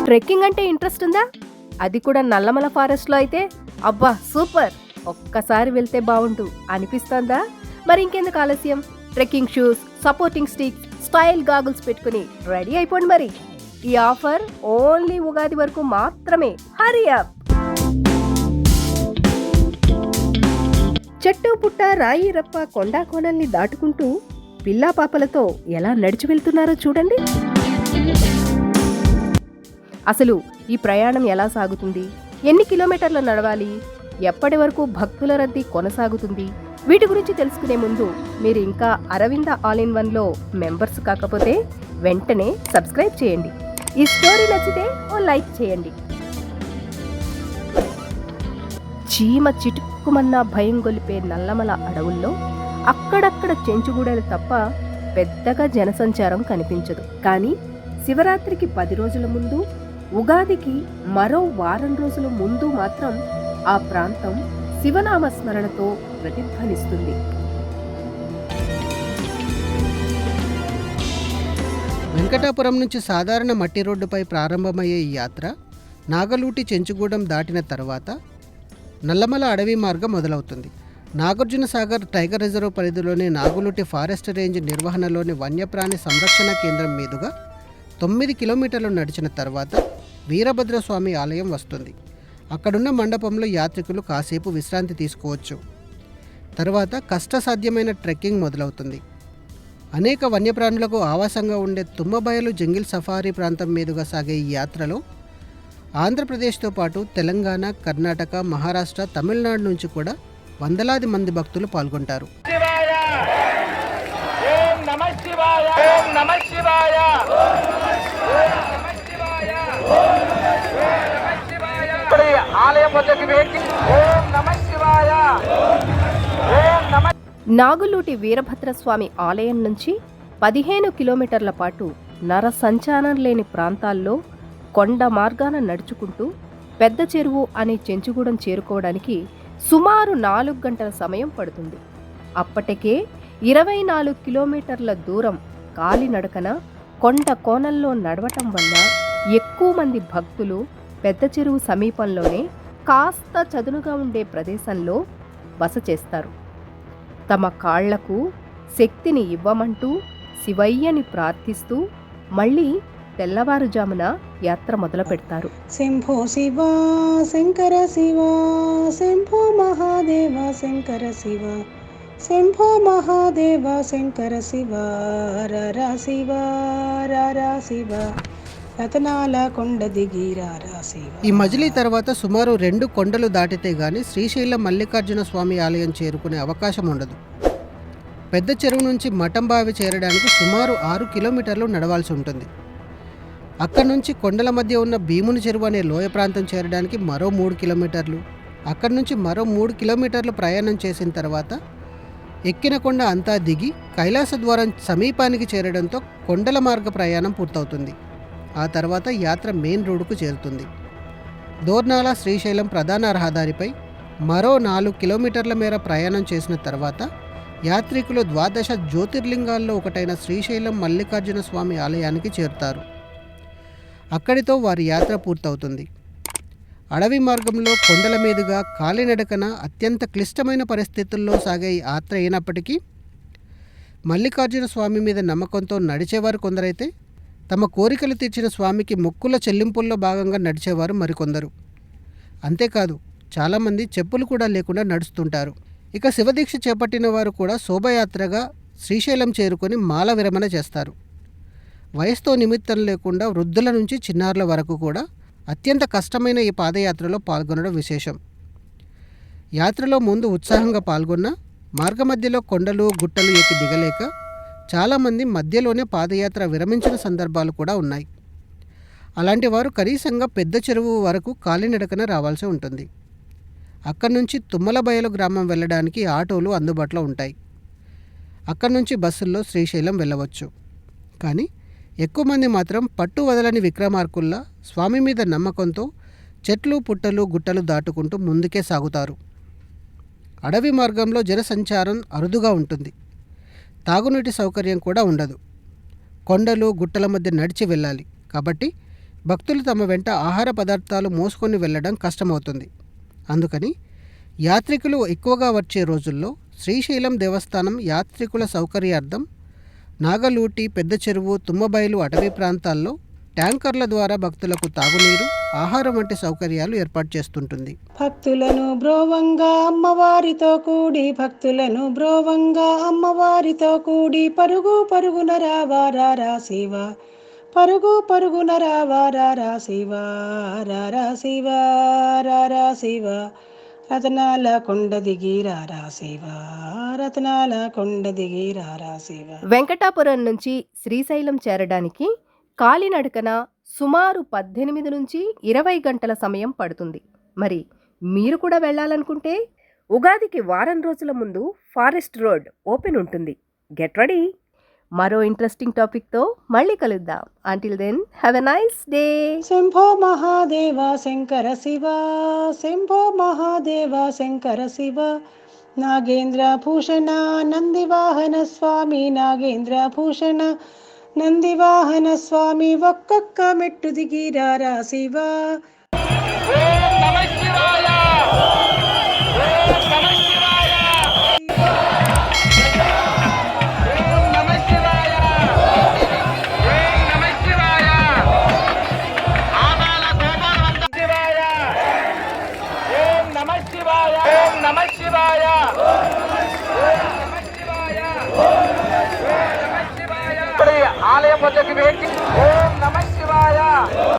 Trekking అంటే interest ఉందా? అది కూడా నల్లమల ఫారెస్ట్లో అయితే అబ్బా సూపర్! ఒక్కసారి వెళ్తే బావుండు అనిపిస్తోందా? మరి ఇంకెందుకు ఆలస్యం? Trekking shoes, supporting sticks, style goggles పెట్టుకుని రెడీ అయిపోండి మరి. ఈ ఆఫర్ ఓన్లీ ఉగాది వరకు మాత్రమే. Hurry up! చెట్టు పుట్ట రాయి రప్ప కొండా కోనల్ని దాటుకుంటూ పిల్లా పాపలతో ఎలా నడిచి వెళ్తున్నారో చూడండి. అసలు ఈ ప్రయాణం ఎలా సాగుతుంది? ఎన్ని కిలోమీటర్లు నడవాలి? ఎప్పటి వరకు భక్తుల రద్దీ కొనసాగుతుంది? వీటి గురించి తెలుసుకునే ముందు మీరు ఇంకా అరవింద ఆల్ ఇన్ వన్లో మెంబర్స్ కాకపోతే వెంటనే సబ్స్క్రైబ్ చేయండి. ఈ స్టోరీ నచ్చితే ఓ లైక్ చేయండి. చీమ చిటుక్కుమన్న భయం గొలిపే నల్లమల అడవుల్లో అక్కడక్కడ చెంచుగూడలు తప్ప పెద్దగా జనసంచారం కనిపించదు. కానీ శివరాత్రికి 10 రోజుల ముందు, ఉగాదికి మరో వారం రోజుల ముందు మాత్రం ఆ ప్రాంతం శివనామస్మరణతో ప్రతిధ్వనిస్తుంది. వెంకటాపురం నుంచి సాధారణ మట్టి రోడ్డుపై ప్రారంభమయ్యే ఈ యాత్ర నాగలూటి చెంచుగూడెం దాటిన తర్వాత నల్లమల అడవి మార్గం మొదలవుతుంది. నాగార్జున సాగర్ టైగర్ రిజర్వ్ పరిధిలోని నాగులూటి ఫారెస్ట్ రేంజ్ నిర్వహణలోని వన్యప్రాణి సంరక్షణ కేంద్రం మీదుగా 9 కిలోమీటర్లు నడిచిన తర్వాత వీరభద్రస్వామి ఆలయం వస్తుంది. అక్కడున్న మండపంలో యాత్రికులు కాసేపు విశ్రాంతి తీసుకోవచ్చు. తర్వాత కష్టసాధ్యమైన ట్రెక్కింగ్ మొదలవుతుంది. అనేక వన్యప్రాణులకు ఆవాసంగా ఉండే తుమ్మబయలు జంగిల్ సఫారీ ప్రాంతం మీదుగా సాగే ఈ యాత్రలో ఆంధ్రప్రదేశ్తో పాటు తెలంగాణ, కర్ణాటక, మహారాష్ట్ర, తమిళనాడు నుంచి కూడా వందలాది మంది భక్తులు పాల్గొంటారు. నాగులూటి వీరభద్రస్వామి ఆలయం నుంచి 15 కిలోమీటర్ల పాటు నర సంచారం లేని ప్రాంతాల్లో కొండ మార్గాన నడుచుకుంటూ పెద్ద చెరువు అనే చెంచుగూడెం చేరుకోవడానికి సుమారు 4 గంటల సమయం పడుతుంది. అప్పటికే 24 కిలోమీటర్ల దూరం కాలినడకన కొండ కోనల్లో నడవటం వల్ల ఎక్కువ మంది భక్తులు పెద్ద చెరువు సమీపంలోనే కాస్త చదునుగా ఉండే ప్రదేశంలో బస చేస్తారు. తమ కాళ్లకు శక్తిని ఇవ్వమంటూ శివయ్యని ప్రార్థిస్తూ మళ్ళీ తెల్లవారుజామున యాత్ర మొదలు పెడతారు. శంభో శివ శంకర శివ, శంభో మహాదేవ శంకర శివ, శంభో మహాదేవ శంకర శివ, రర శివ రర శివ, రతనాల కొండ దిగి రారా శివ. ఈ మజిలీ తర్వాత సుమారు 2 కొండలు దాటితే గాని శ్రీశైలం మల్లికార్జున స్వామి ఆలయం చేరుకునే అవకాశం ఉండదు. పెద్ద చెరువు నుంచి మఠంబావి చేరడానికి సుమారు 6 కిలోమీటర్లు నడవాల్సి ఉంటుంది. అక్కడి నుంచి కొండల మధ్య ఉన్న భీముని చెరువు అనే లోయ ప్రాంతం చేరడానికి మరో 3 కిలోమీటర్లు, అక్కడి నుంచి మరో 3 కిలోమీటర్లు ప్రయాణం చేసిన తర్వాత ఎక్కిన కొండ అంతా దిగి కైలాస ద్వారం సమీపానికి చేరడంతో కొండల మార్గ ప్రయాణం పూర్తవుతుంది. ఆ తర్వాత యాత్ర మెయిన్ రోడ్డుకు చేరుతుంది. దోర్నాల శ్రీశైలం ప్రధాన రహదారిపై మరో 4 కిలోమీటర్ల మేర ప్రయాణం చేసిన తర్వాత యాత్రికులు ద్వాదశ జ్యోతిర్లింగాల్లో ఒకటైన శ్రీశైలం మల్లికార్జున స్వామి ఆలయానికి చేరుతారు. అక్కడితో వారి యాత్ర పూర్తవుతుంది. అడవి మార్గంలో కొండల మీదుగా కాలినడకన అత్యంత క్లిష్టమైన పరిస్థితుల్లో సాగే ఈ యాత్ర అయినప్పటికీ మల్లికార్జున స్వామి మీద నమ్మకంతో నడిచేవారు కొందరైతే, తమ కోరికలు తీర్చిన స్వామికి మొక్కుల చెల్లింపుల్లో భాగంగా నడిచేవారు మరికొందరు. అంతేకాదు చాలామంది చెప్పులు కూడా లేకుండా నడుస్తుంటారు. ఇక శివదీక్ష చేపట్టిన వారు కూడా శోభయాత్రగా శ్రీశైలం చేరుకొని మాల విరమణ చేస్తారు. వయసుతో నిమిత్తం లేకుండా వృద్ధుల నుంచి చిన్నారుల వరకు కూడా అత్యంత కష్టమైన ఈ పాదయాత్రలో పాల్గొనడం విశేషం. యాత్రలో ముందు ఉత్సాహంగా పాల్గొన్న మార్గమధ్యలో కొండలు గుట్టలు ఎక్కి దిగలేక చాలామంది మధ్యలోనే పాదయాత్ర విరమించిన సందర్భాలు కూడా ఉన్నాయి. అలాంటి వారు కనీసంగా పెద్ద చెరువు వరకు కాలినడకన రావాల్సి ఉంటుంది. అక్కడి నుంచి తుమ్మలబయలు గ్రామం వెళ్ళడానికి ఆటోలు అందుబాటులో ఉంటాయి. అక్కడి నుంచి బస్సుల్లో శ్రీశైలం వెళ్ళవచ్చు. కానీ ఎక్కువ మంది మాత్రం పట్టు వదలని విక్రమార్కుల్లా స్వామి మీద నమ్మకంతో చెట్లు పుట్టలు గుట్టలు దాటుకుంటూ ముందుకే సాగుతారు. అడవి మార్గంలో జనసంచారం అరుదుగా ఉంటుంది. తాగునీటి సౌకర్యం కూడా ఉండదు. కొండలు గుట్టల మధ్య నడిచి వెళ్ళాలి. కాబట్టి భక్తులు తమ వెంట ఆహార పదార్థాలు మోసుకొని వెళ్ళడం కష్టమవుతుంది. అందుకని యాత్రికులు ఎక్కువగా వచ్చే రోజుల్లో శ్రీశైలం దేవస్థానం యాత్రికుల సౌకర్యార్థం నాగలూటి, పెద్ద చెరువు, తుమ్మబైలు అటవీ ప్రాంతాల్లో ట్యాంకర్ల ద్వారా భక్తులకు తాగునీరు, ఆహారం వంటి సౌకర్యాలు ఏర్పాటు చేస్తుంటుంది. భక్తులను బ్రోవంగా అమ్మవారితో కూడి, భక్తులను బ్రోవంగా అమ్మవారితో కూడి, పరుగు పరుగున రావారా శివ, పరుగు పరుగున రావారా శివ, రారా శివ, రారా శివ, రతనాల కొండ దిగి రారా శివ, రతనాల కొండ దిగి రారా శివ. వెంకటాపురం నుంచి శ్రీశైలం చేరడానికి కాలినడకన సుమారు 18 నుంచి 20 గంటల సమయం పడుతుంది. మరి మీరు కూడా వెళ్ళాలనుకుంటే ఉగాదికి వారం రోజుల ముందు ఫారెస్ట్ రోడ్ ఓపెన్ ఉంటుంది. Get ready. మరో ఇంట్రెస్టింగ్ టాపిక్తో మళ్ళీ కలుద్దాం. Until then have a nice day. Shambho Mahadeva Shankara Shiva, Shambho Mahadeva Shankara Shiva, నాగేంద్ర భూషణ నందివాహన స్వామి, నాగేంద్ర భూషణ నందివాహన స్వామి, ఒక్కొక్క మెట్టు దిగి రారా శివ. ఆలయం వద్దకు వేచి ఓం నమః శివాయ.